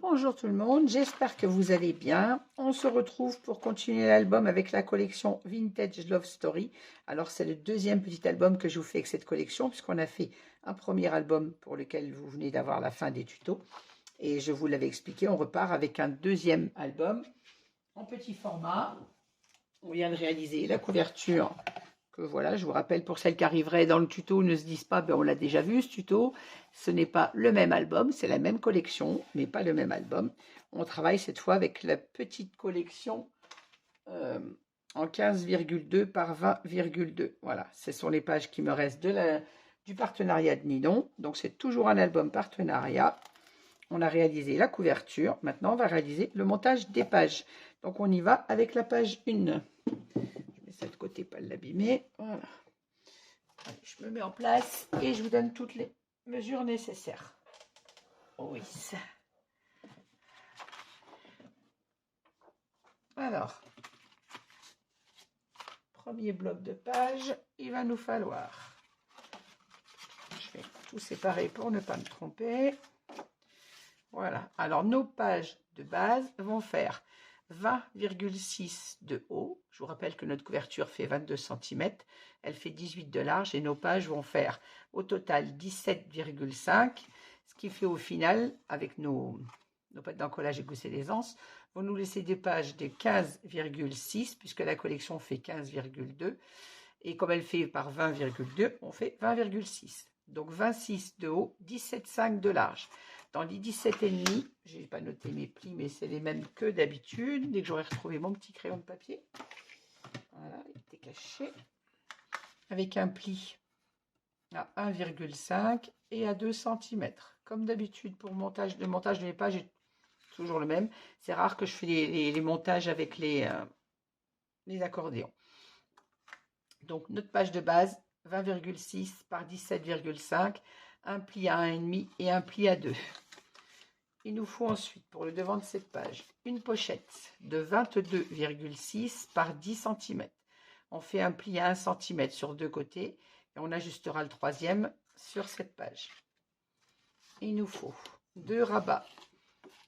Bonjour tout le monde, j'espère que vous allez bien. On se retrouve pour continuer l'album avec la collection Vintage Love Story. Alors c'est le deuxième petit album que je vous fais avec cette collection puisqu'on a fait un premier album pour lequel vous venez d'avoir la fin des tutos. Et je vous l'avais expliqué, on repart avec un deuxième album en petit format. On vient de réaliser la couverture. Voilà, je vous rappelle pour celles qui arriveraient dans le tuto, ne se disent pas, on l'a déjà vu ce tuto. Ce n'est pas le même album, c'est la même collection, mais pas le même album. On travaille cette fois avec la petite collection en 15,2 par 20,2. Voilà, ce sont les pages qui me restent du partenariat de Nidon. Donc c'est toujours un album partenariat. On a réalisé la couverture. Maintenant, on va réaliser le montage des pages. Donc on y va avec la page 1. Ça de côté, pas l'abîmer. Voilà. Allez, je me mets en place et je vous donne toutes les mesures nécessaires. Oui. Alors, premier bloc de page, il va nous falloir. Je vais tout séparer pour ne pas me tromper. Voilà. Alors, nos pages de base vont faire 20,6 de haut. Je vous rappelle que notre couverture fait 22 cm. Elle fait 18 de large et nos pages vont faire au total 17,5. Ce qui fait au final, avec nos pattes d'encollage et gousset d'aisance, vont nous laisser des pages de 15,6 puisque la collection fait 15,2. Et comme elle fait par 20,2, on fait 20,6. Donc 26 de haut, 17,5 de large. Dans les 17,5, je n'ai pas noté mes plis, mais c'est les mêmes que d'habitude. Dès que j'aurai retrouvé mon petit crayon de papier. Voilà, il était caché. Avec un pli à 1,5 et à 2 cm. Comme d'habitude pour le montage de mes pages est toujours le même. C'est rare que je fais les montages avec les accordéons. Donc notre page de base, 20,6 par 17,5, un pli à 1,5 et un pli à 2. Il nous faut ensuite, pour le devant de cette page, une pochette de 22,6 par 10 cm. On fait un pli à 1 cm sur deux côtés et on ajustera le troisième sur cette page. Il nous faut deux rabats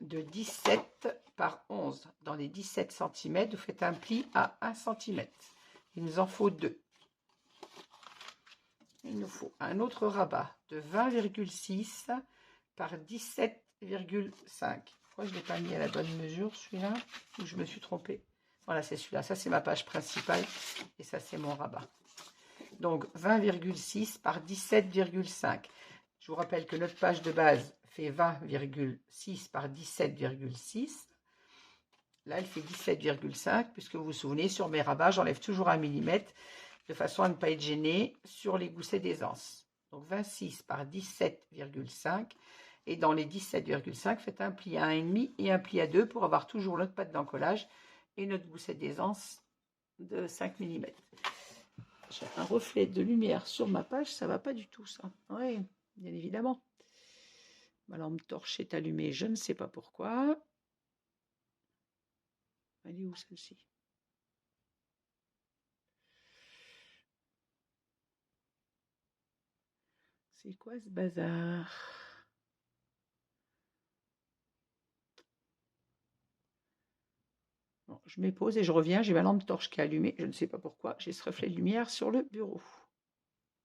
de 17 par 11. Dans les 17 cm, vous faites un pli à 1 cm. Il nous en faut deux. Il nous faut un autre rabat de 20,6 par 17,5. Pourquoi je ne l'ai pas mis à la bonne mesure celui-là? Ou je me suis trompée? Voilà, c'est celui-là. Ça, c'est ma page principale. Et ça, c'est mon rabat. Donc, 20,6 par 17,5. Je vous rappelle que notre page de base fait 20,6 par 17,6. Là, elle fait 17,5. Puisque vous vous souvenez, sur mes rabats, j'enlève toujours 1 mm de façon à ne pas être gêné sur les goussets d'aisance. Donc 26 par 17,5. Et dans les 17,5, faites un pli à 1,5 et un pli à 2 pour avoir toujours notre patte d'encollage et notre gousset d'aisance de 5 mm. J'ai un reflet de lumière sur ma page, ça ne va pas du tout ça. Oui, bien évidemment. Ma lampe torche est allumée, je ne sais pas pourquoi. Elle est où celle-ci? C'est quoi ce bazar? Bon, je me pose et je reviens, j'ai ma lampe torche qui est allumée, je ne sais pas pourquoi, j'ai ce reflet de lumière sur le bureau.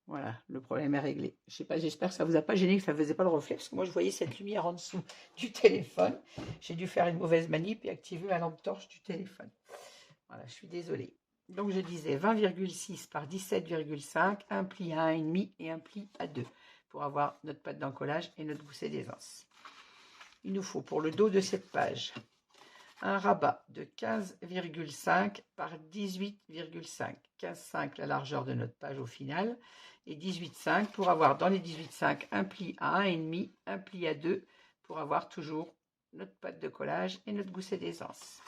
Voilà, le problème est réglé. Je sais pas, j'espère que ça vous a pas gêné, que ça ne faisait pas le reflet, parce que moi je voyais cette lumière en dessous du téléphone. J'ai dû faire une mauvaise manip et activer ma lampe torche du téléphone. Voilà, je suis désolée. Donc je disais 20,6 par 17,5, un pli à 1,5 et un pli à 2 pour avoir notre patte d'encollage et notre gousset d'aisance. Il nous faut pour le dos de cette page un rabat de 15,5 par 18,5. 15,5 la largeur de notre page au final et 18,5 pour avoir dans les 18,5 un pli à 1,5, un pli à 2 pour avoir toujours notre patte de collage et notre gousset d'aisance.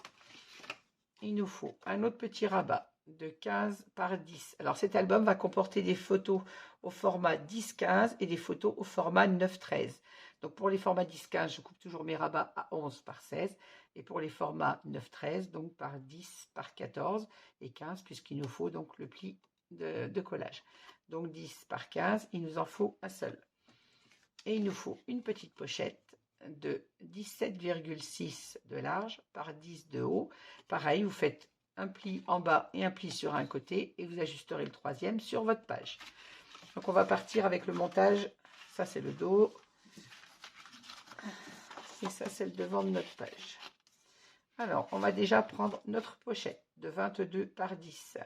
Il nous faut un autre petit rabat de 15 par 10. Alors cet album va comporter des photos au format 10-15 et des photos au format 9-13. Donc pour les formats 10-15, je coupe toujours mes rabats à 11 par 16. Et pour les formats 9-13, donc par 10 par 14 et 15, puisqu'il nous faut donc le pli de collage. Donc 10 par 15, il nous en faut un seul. Et il nous faut une petite pochette de 17,6 de large par 10 de haut. Pareil, vous faites un pli en bas et un pli sur un côté et vous ajusterez le troisième sur votre page. Donc on va partir avec le montage. Ça c'est le dos et ça c'est le devant de notre page. Alors on va déjà prendre notre pochette de 22 par 10.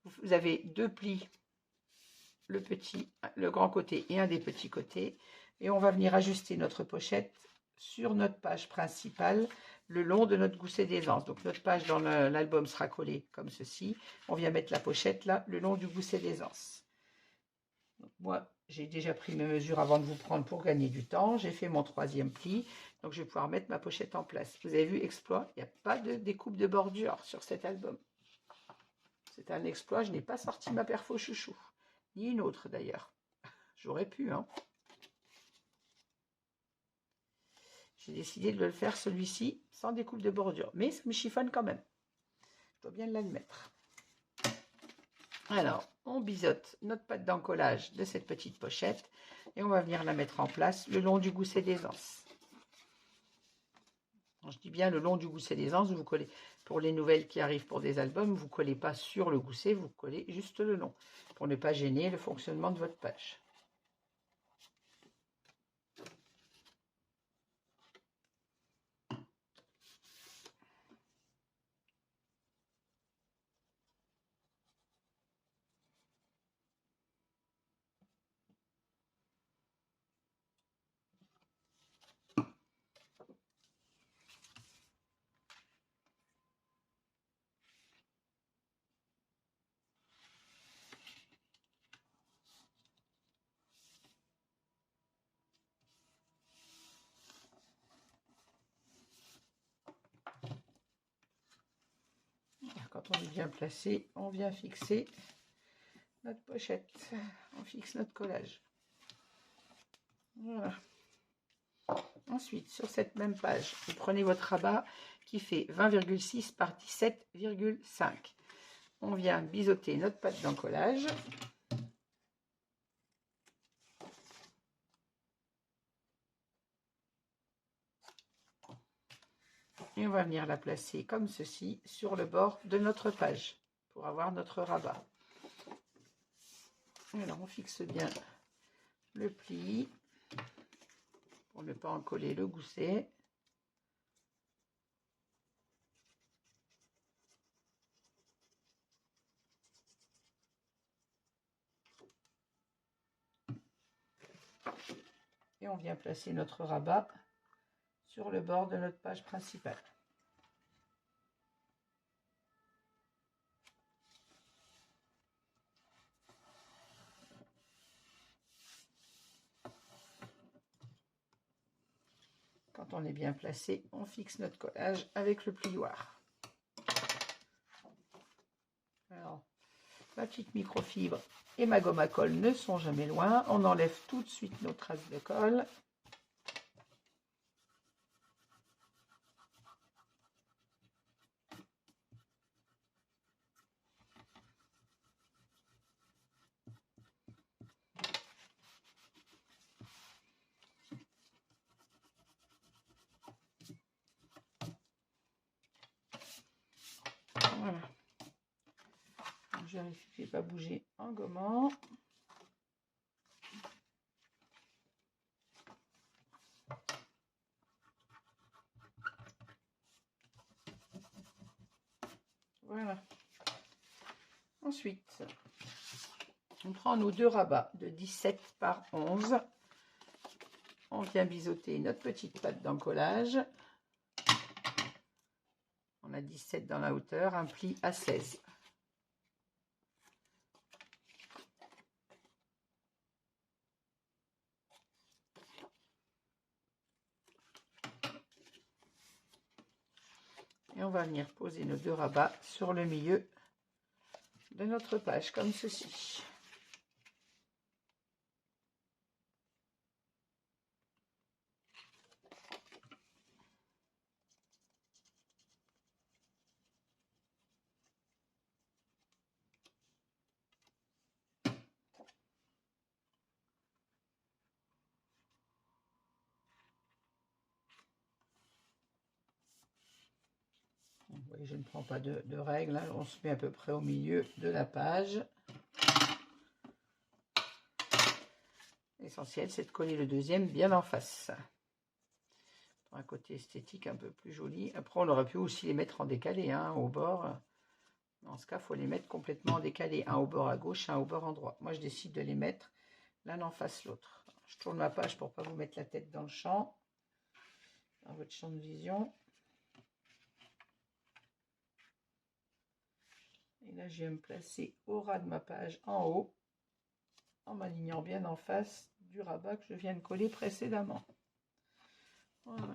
Vous avez deux plis, le petit, le grand côté et un des petits côtés, et on va venir ajuster notre pochette sur notre page principale le long de notre gousset d'aisance. Donc notre page dans l'album sera collée comme ceci. On vient mettre la pochette là le long du gousset d'aisance. Moi j'ai déjà pris mes mesures avant de vous prendre pour gagner du temps. J'ai fait mon troisième pli, donc je vais pouvoir mettre ma pochette en place. Vous avez vu, exploit, il n'y a pas de découpe de bordure sur cet album. C'est un exploit, je n'ai pas sorti ma perfo chouchou, ni une autre d'ailleurs. J'aurais pu, hein. J'ai décidé de le faire celui-ci sans découpe de bordure, mais ça me chiffonne quand même. Je dois bien l'admettre. Alors, on biseaute notre pâte d'encollage de cette petite pochette et on va venir la mettre en place le long du gousset d'aisance. Je dis bien le long du gousset d'aisance, vous collez, pour les nouvelles qui arrivent pour des albums, vous ne collez pas sur le gousset, vous collez juste le long, pour ne pas gêner le fonctionnement de votre page. Quand on est bien placé, on vient fixer notre pochette. On fixe notre collage. Voilà. Ensuite, sur cette même page, vous prenez votre rabat qui fait 20,6 par 17,5. On vient biseauter notre pâte d'encollage. Et on va venir la placer comme ceci sur le bord de notre page pour avoir notre rabat. Alors on fixe bien le pli pour ne pas en coller le gousset. Et on vient placer notre rabat sur le bord de notre page principale. Quand on est bien placé, on fixe notre collage avec le plioir. Alors, ma petite microfibre et ma gomme à colle ne sont jamais loin. On enlève tout de suite nos traces de colle. Voilà. Je vérifie que je n'ai pas bougé en gommant. Voilà. Ensuite, on prend nos deux rabats de 17 par 11. On vient biseauter notre petite pâte d'encollage. On a 17 dans la hauteur, un pli à 16. Et on va venir poser nos deux rabats sur le milieu de notre page, comme ceci. voyez, je ne prends pas de règles, hein. On se met à peu près au milieu de la page. L'essentiel, c'est de coller le deuxième bien en face. Pour un côté esthétique un peu plus joli. Après, on aurait pu aussi les mettre en décalé, hein, au bord. Dans ce cas, il faut les mettre complètement en décalé. Un au bord à gauche, un au bord en droit. Moi, je décide de les mettre l'un en face l'autre. Je tourne ma page pour ne pas vous mettre la tête dans le champ. Dans votre champ de vision. Et là, je viens me placer au ras de ma page en haut, en m'alignant bien en face du rabat que je viens de coller précédemment. Voilà.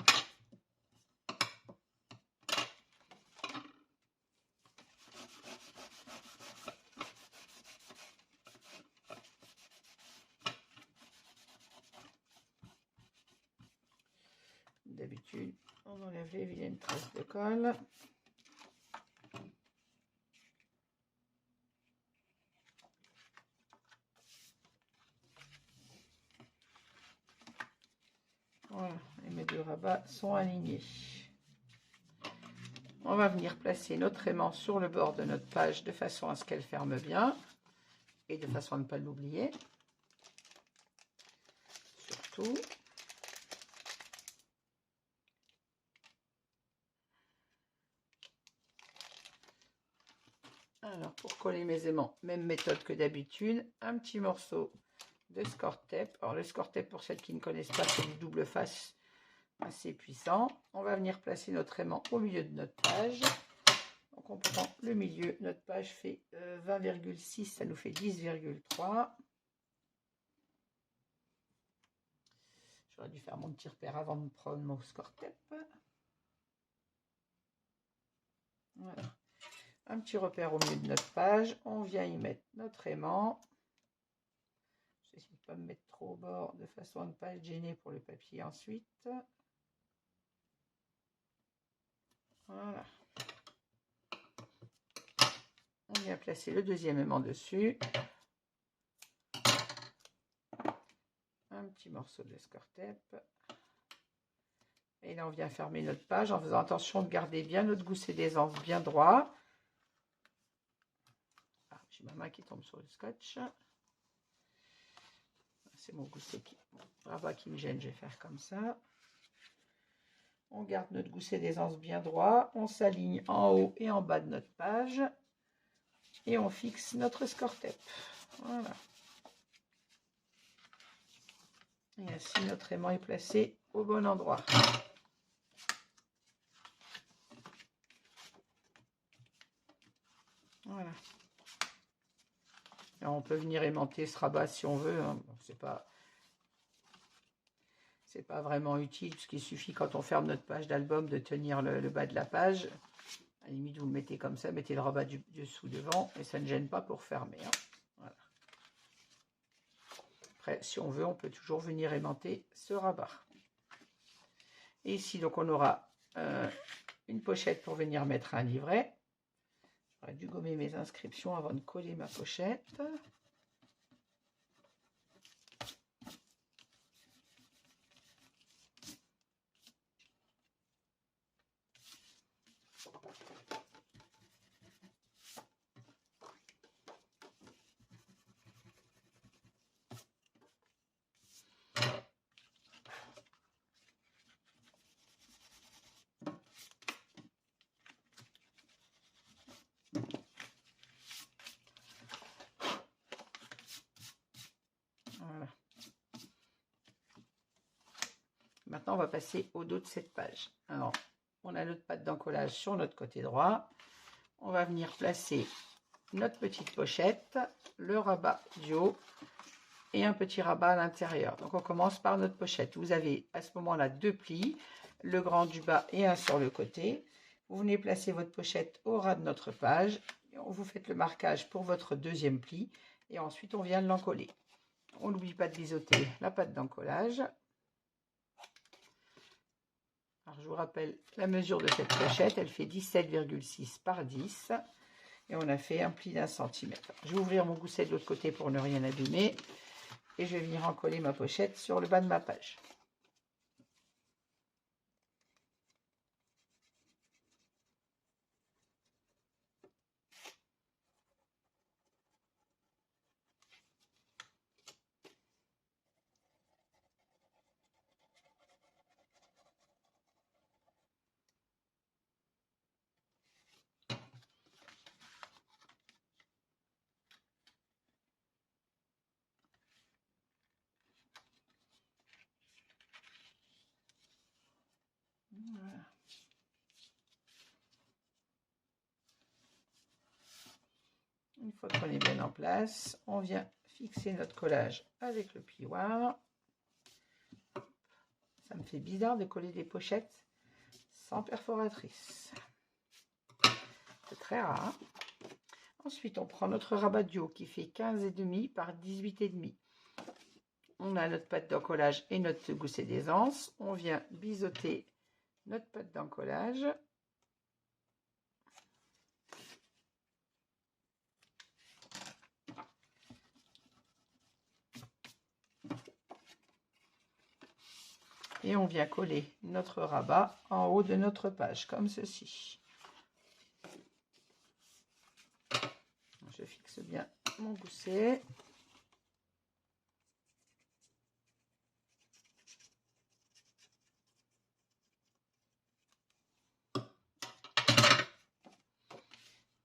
D'habitude, on enlève les vilaines traces de colle. Voilà, et mes deux rabats sont alignés. On va venir placer notre aimant sur le bord de notre page de façon à ce qu'elle ferme bien et de façon à ne pas l'oublier. Surtout. Alors, pour coller mes aimants, même méthode que d'habitude, un petit morceau de score tape. Alors, le score tape, pour celles qui ne connaissent pas, c'est du double face assez puissant. On va venir placer notre aimant au milieu de notre page. Donc, on prend le milieu. Notre page fait 20,6, ça nous fait 10,3. J'aurais dû faire mon petit repère avant de prendre mon score tape. Voilà. Un petit repère au milieu de notre page. On vient y mettre notre aimant. J'essaie de ne pas me mettre trop au bord de façon à ne pas être gêné pour le papier ensuite. Voilà. On vient placer le deuxième aimant dessus. Un petit morceau de score tape. Et là, on vient fermer notre page en faisant attention de garder bien notre gousset d'aisance bien droit. Ah, j'ai ma main qui tombe sur le scotch. C'est mon gousset rabat qui me gêne, je vais faire comme ça. On garde notre gousset d'aisance bien droit. On s'aligne en haut et en bas de notre page. Et on fixe notre score tape. Voilà. Et ainsi, notre aimant est placé au bon endroit. Voilà. Alors, on peut venir aimanter ce rabat si on veut. Hein. Bon, c'est pas vraiment utile, puisqu'il suffit quand on ferme notre page d'album de tenir le bas de la page. À la limite, vous le mettez comme ça, mettez le rabat du dessous devant, et ça ne gêne pas pour fermer. Hein. Voilà. Après, si on veut, on peut toujours venir aimanter ce rabat. Et ici, donc, on aura une pochette pour venir mettre un livret. J'aurais dû gommer mes inscriptions avant de coller ma pochette. Voilà. Maintenant, on va passer au dos de cette page. Alors, on a notre patte d'encollage sur notre côté droit. On va venir placer notre petite pochette, le rabat du haut et un petit rabat à l'intérieur. Donc, on commence par notre pochette. Vous avez à ce moment-là deux plis, le grand du bas et un sur le côté. Vous venez placer votre pochette au ras de notre page. Vous faites le marquage pour votre deuxième pli et ensuite, on vient l'encoller. On n'oublie pas de biseauter la patte d'encollage. Alors, je vous rappelle la mesure de cette pochette, elle fait 17,6 par 10 et on a fait un pli d'1 centimètre. Je vais ouvrir mon gousset de l'autre côté pour ne rien abîmer et je vais venir encoller ma pochette sur le bas de ma page. Une fois qu'on est bien en place, on vient fixer notre collage avec le plioir. Ça me fait bizarre de coller des pochettes sans perforatrice. C'est très rare. Ensuite, on prend notre rabat duo qui fait 15,5 par 18,5. On a notre pâte d'encollage et notre gousset d'aisance. On vient biseauter notre pâte d'encollage. Et on vient coller notre rabat en haut de notre page, comme ceci. Je fixe bien mon gousset.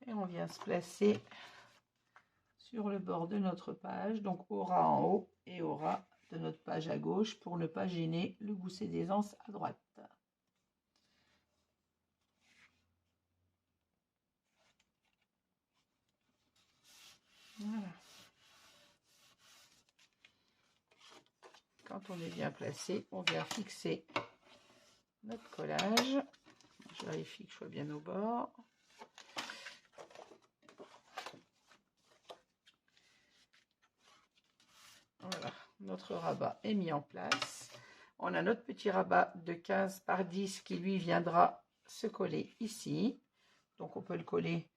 Et on vient se placer sur le bord de notre page, donc au ras en haut et au ras de notre page à gauche pour ne pas gêner le gousset d'aisance à droite. Voilà. Quand on est bien placé, on vient fixer notre collage. Je vérifie que je sois bien au bord. Voilà, notre rabat est mis en place. On a notre petit rabat de 15 par 10 qui lui viendra se coller ici. Donc on peut le coller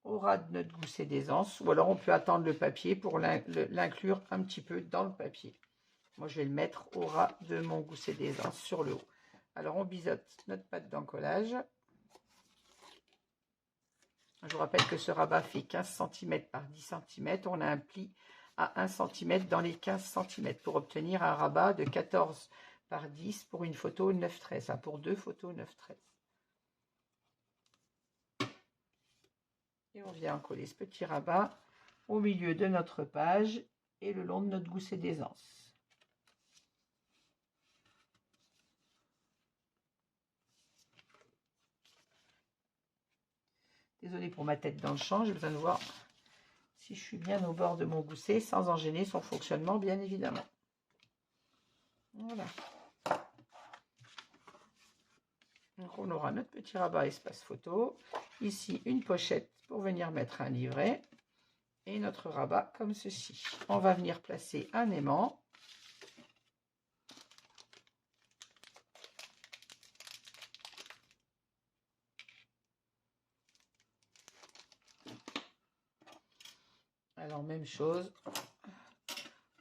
au ras de notre gousset d'aisance, ou alors on peut attendre le papier pour l'inclure un petit peu dans le papier. Moi je vais le mettre au ras de mon gousset d'aisance sur le haut. Alors on biseaute notre pâte d'encollage. Je vous rappelle que ce rabat fait 15 cm par 10 cm. On a un pli à 1 cm dans les 15 cm pour obtenir un rabat de 14 par 10 pour une photo 9-13. Hein, pour deux photos 9-13. Et on vient coller ce petit rabat au milieu de notre page et le long de notre gousset d'aisance. Désolée pour ma tête dans le champ, j'ai besoin de voir si je suis bien au bord de mon gousset sans en gêner son fonctionnement, bien évidemment. Voilà. Donc on aura notre petit rabat espace photo. Ici, une pochette pour venir mettre un livret. Et notre rabat comme ceci. On va venir placer un aimant. Alors même chose,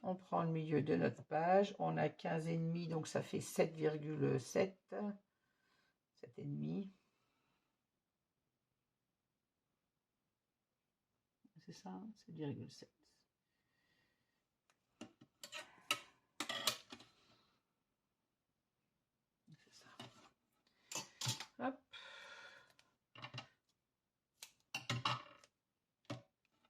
on prend le milieu de notre page, on a 15,5 donc ça fait 7,7, 7,5. C'est ça, 7,7. C'est ça. Hop.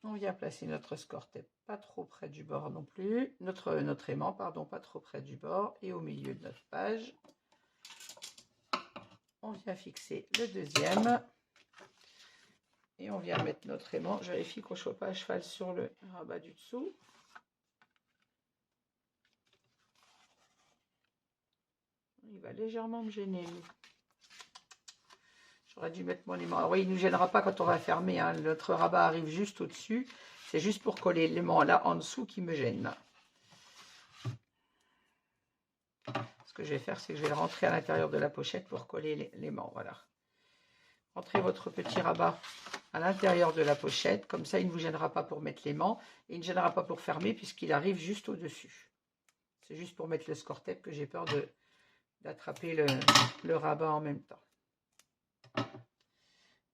On vient placer notre score tape pas trop près du bord non plus, notre aimant, pardon, pas trop près du bord, et au milieu de notre page. On vient fixer le deuxième. Et on vient mettre notre aimant. Je vérifie qu'on ne soit pas à cheval sur le rabat du dessous. Il va légèrement me gêner. J'aurais dû mettre mon aimant. Alors oui, il ne nous gênera pas quand on va fermer. Hein. Notre rabat arrive juste au-dessus. C'est juste pour coller l'aimant là en dessous qui me gêne. Ce que je vais faire, c'est que je vais le rentrer à l'intérieur de la pochette pour coller l'aimant. Voilà. Rentrez votre petit rabat à l'intérieur de la pochette. Comme ça, il ne vous gênera pas pour mettre l'aimant. Et il ne gênera pas pour fermer puisqu'il arrive juste au-dessus. C'est juste pour mettre le score tape que j'ai peur d'attraper le rabat en même temps.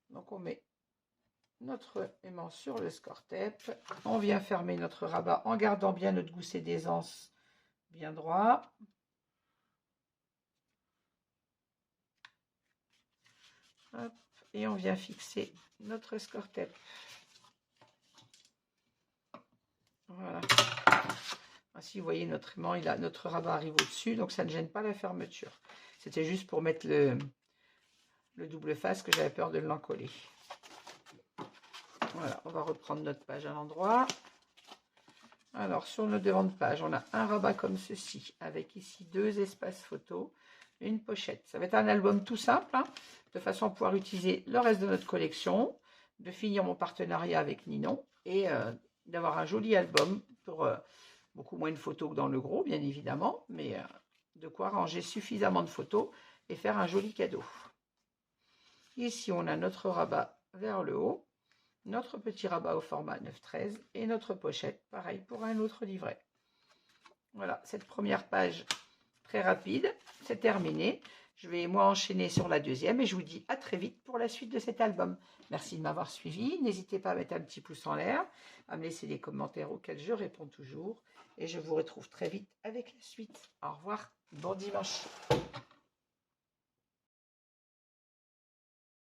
Donc on met notre aimant sur le score tape. On vient fermer notre rabat en gardant bien notre gousset d'aisance bien droit. Hop, et on vient fixer notre score tape. Voilà. Ainsi, vous voyez, notre aimant, notre rabat arrive au-dessus, donc ça ne gêne pas la fermeture. C'était juste pour mettre le double face que j'avais peur de l'encoller. Voilà, on va reprendre notre page à l'endroit. Alors, sur le devant de page, on a un rabat comme ceci, avec ici 2 espaces photos, une pochette. Ça va être un album tout simple, hein, de façon à pouvoir utiliser le reste de notre collection, de finir mon partenariat avec Ninon et d'avoir un joli album pour beaucoup moins de photos que dans le gros, bien évidemment, mais de quoi ranger suffisamment de photos et faire un joli cadeau. Ici, on a notre rabat vers le haut, notre petit rabat au format 9-13 et notre pochette, pareil pour un autre livret. Voilà, cette première page très rapide, c'est terminé. Je vais moi enchaîner sur la deuxième et je vous dis à très vite pour la suite de cet album. Merci de m'avoir suivi. N'hésitez pas à mettre un petit pouce en l'air, à me laisser des commentaires auxquels je réponds toujours. Et je vous retrouve très vite avec la suite. Au revoir, bon dimanche.